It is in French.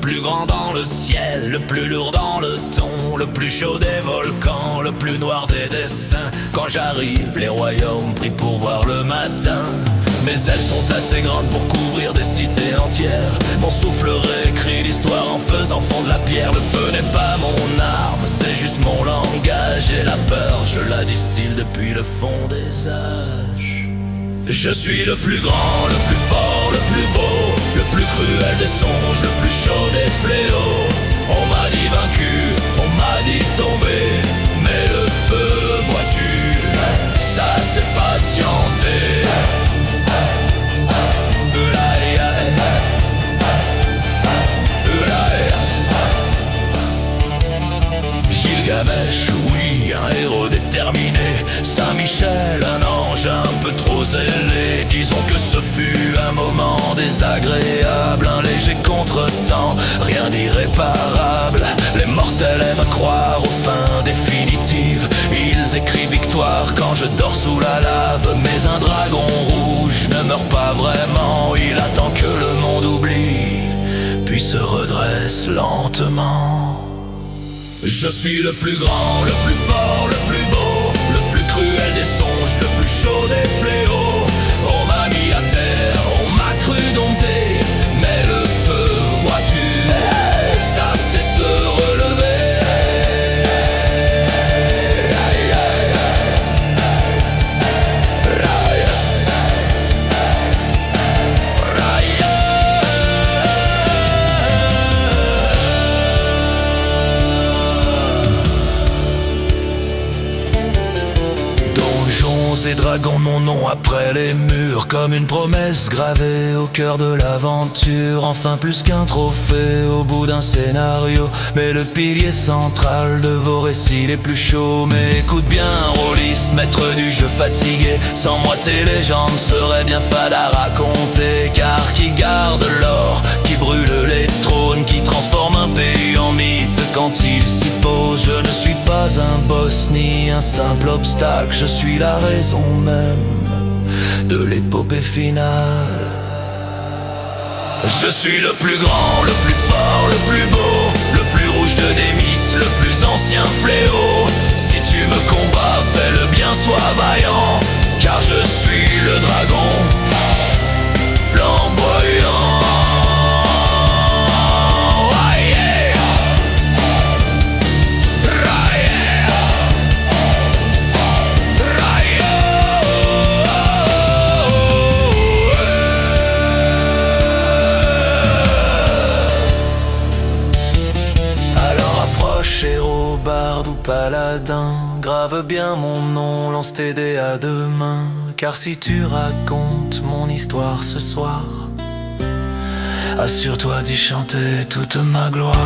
plus grand dans le ciel, le plus lourd dans le ton, le plus chaud des volcans, le plus noir des dessins. Quand j'arrive, les royaumes prient pour voir le matin. Mes ailes sont assez grandes pour couvrir des cités entières. Mon souffle réécrit l'histoire en faisant fondre la pierre. Le feu n'est pas mon arme, c'est juste mon langage. Et la peur, je la distille depuis le fond des âges. Je suis le plus grand, le plus fort, le plus beau, le plus cruel des songes, le plus chaud des fléaux. On m'a dit vaincu, on m'a dit tombé, mais le feu, vois-tu, ça c'est patienté. Gilgamesh, oui, un héros déterminé. Saint-Michel, un ange un peu trop zélé. Disons que ce fut un moment désagréable, un léger contretemps, rien d'irréparable. Les mortels aiment croire aux fins définitives. Ils écrivent victoire quand je dors sous la lave. Mais un dragon rouge ne meurt pas vraiment. Il attend que le monde oublie, puis se redresse lentement. Je suis le plus grand, le plus fort, le plus beau, le plus cruel des songes, le plus chaud des fléaux. On m'a mis à terre, on m'a cru dompter, mais le feu, vois-tu, ça c'est se relever. Et dragons, mon nom après les murs, comme une promesse gravée au cœur de l'aventure. Enfin plus qu'un trophée au bout d'un scénario, mais le pilier central de vos récits les plus chauds. Mais écoute bien, rôliste, maître du jeu fatigué, sans moi tes légendes seraient bien fades à raconter. Car qui garde l'or, qui brûle les trônes, qui transforme un pays en mythe quand il s'y pose. Je ne suis pas un boss ni un simple obstacle, je suis la raison même de l'épopée finale. Je suis le plus grand, le plus fort, le plus beau, le plus rouge de des mythes, le plus ancien fléau. Si tu me combats, fais le bien, sois vaillant, car je suis le dragon flamboyant. Héros, barde ou paladin, grave bien mon nom, lance tes dés à deux mains. Car si tu racontes mon histoire ce soir, assure-toi d'y chanter toute ma gloire.